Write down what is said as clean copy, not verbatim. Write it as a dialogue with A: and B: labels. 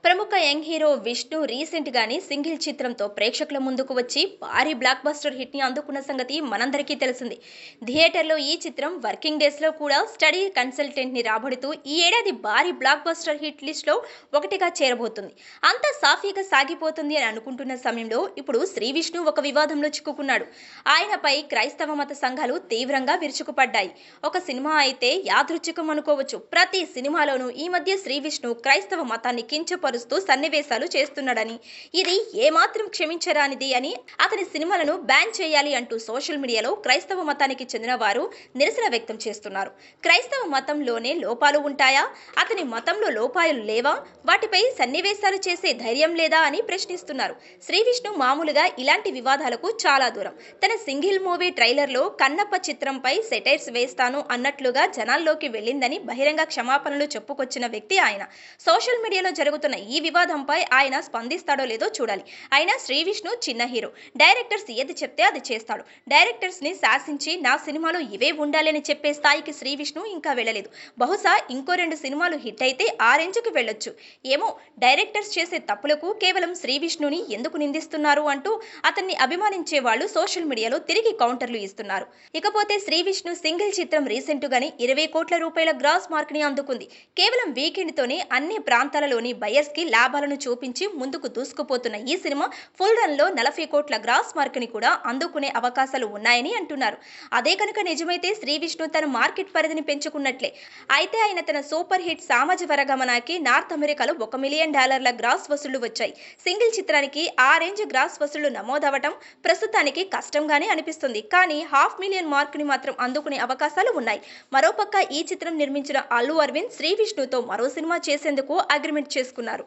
A: ప్రముఖ young hero Vishnu recent గానే single చిత్రంతో ప్రేక్షకుల ముందుకు వచ్చి భారీ బ్లాక్ బస్టర్ హిట్ ని అందుకున్న సంగతి మనందరికీ తెలిసింది. థియేటర్లో ఈ చిత్రం వర్కింగ్ డేస్ లో కూడా స్టడీ కన్సల్టెంట్ ని రాబడుతూ ఈ ఏడాది భారీ బ్లాక్ బస్టర్ హిట్ లిస్ట్ లో ఒకటిగా చేరబోతుంది. అంతా సాఫీగా సాగిపోతుంది అని అనుకుంటున్న సమయంలో ఇప్పుడు శ్రీ విష్ణు ఒక వివాదంలో చిక్కుకున్నాడు. ఆయనపై క్రైస్తవ మత సంఘాలు తీవ్రంగా విరుచుకుపడ్డాయి. ఒక సినిమా అయితే యాదృచ్ఛికం అనుకోవచ్చు. ప్రతి సినిమాలోనూ ఈ మధ్య శ్రీ విష్ణు క్రైస్తవ మతాన్ని కించపరుస్తూ సన్నివేశాలు చేస్తున్నాడని, ఇది ఏమాత్రం క్షమించరానిది అని, అతని సినిమాలను బ్యాన్ చేయాలి అంటూ సోషల్ మీడియాలో క్రైస్తవ మతానికి చెందిన వారు నిరసన వ్యక్తం చేస్తున్నారు. క్రైస్తవ మతంలోనే లోపాలు ఉంటాయా? అతని మతంలో లోపాలు లేవా? వాటిపై సన్నివేశాలు చేసే ధైర్యం లేదా అని ప్రశ్నిస్తున్నారు. శ్రీ విష్ణు మామూలుగా ఇలాంటి వివాదాలకు చాలా దూరం. తన సింగిల్ మూవీ ట్రైలర్ లో కన్నప్ప చిత్రంపై సెటైర్స్ వేస్తాను అన్నట్లుగా జనాల్లోకి వెళ్ళిందని బహిరంగ క్షమాపణలు చెప్పుకొచ్చిన వ్యక్తి ఆయన. సోషల్ మీడియాలో జరుగుతున్న ఈ వివాదంపై ఆయన స్పందిస్తాడో లేదో చూడాలి. అయినా శ్రీ విష్ణు చిన్న హీరో. డైరెక్టర్స్ ఏది చెప్తే అది చేస్తాడు. డైరెక్టర్స్ ని శాసించి నా సినిమాలో ఇవే ఉండాలని చెప్పే స్థాయికి శ్రీ విష్ణు ఇంకా వెళ్ళలేదు. బహుశా ఇంకో 2 సినిమాలు హిట్ అయితే ఆ రేంజ్కి వెళ్ళొచ్చు. ఏమో, డైరెక్టర్స్ చేసే తప్పులకు కేవలం శ్రీ విష్ణుని ఎందుకు నిందిస్తున్నారు అంటూ అతన్ని అభిమానించే వాళ్ళు సోషల్ మీడియాలో తిరిగి కౌంటర్లు ఇస్తున్నారు. ఇకపోతే శ్రీ విష్ణు సింగిల్ చిత్రం రీసెంట్ గానే 20 కోట్ల రూపాయల గ్రాస్ మార్క్ ని అందుకుంది. కేవలం వీకెండ్ తోనే అన్ని ప్రాంతాలలోని బయర్స్ కి లాభాలను చూపించి ముందుకు దూసుకుపోతున్న ఈ సినిమా ఫుల్ రన్ లో 40 కోట్ల గ్రాస్ మార్క్ ని కూడా అందుకునే అవకాశాలు ఉన్నాయని అంటున్నారు. అదే కనుక నిజమైతే శ్రీ విష్ణు తన మార్కెట్ పరిధిని పెంచుకున్నట్లే. అయితే ఆయన తన సూపర్ హిట్ సామాజ వరగమనాకి నార్త్ అమెరికాలో $1 మిలియన్ గ్రాస్ వసూళ్లు వచ్చాయి. సింగిల్ చిత్రానికి ఆ రేంజ్ గ్రాస్ వసూళ్లు నమోదవటం ప్రస్తుతానికి కష్టంగానే అనిపిస్తుంది. కానీ $500,000 మార్క్ ని మాత్రం అందుకునే అవకాశాలు ఉన్నాయి. మరోపక్క ఈ చిత్రం నిర్మించిన అల్లు అరవింద్ శ్రీ విష్ణుతో మరో సినిమా చేసేందుకు అగ్రిమెంట్ చేసుకున్నారు.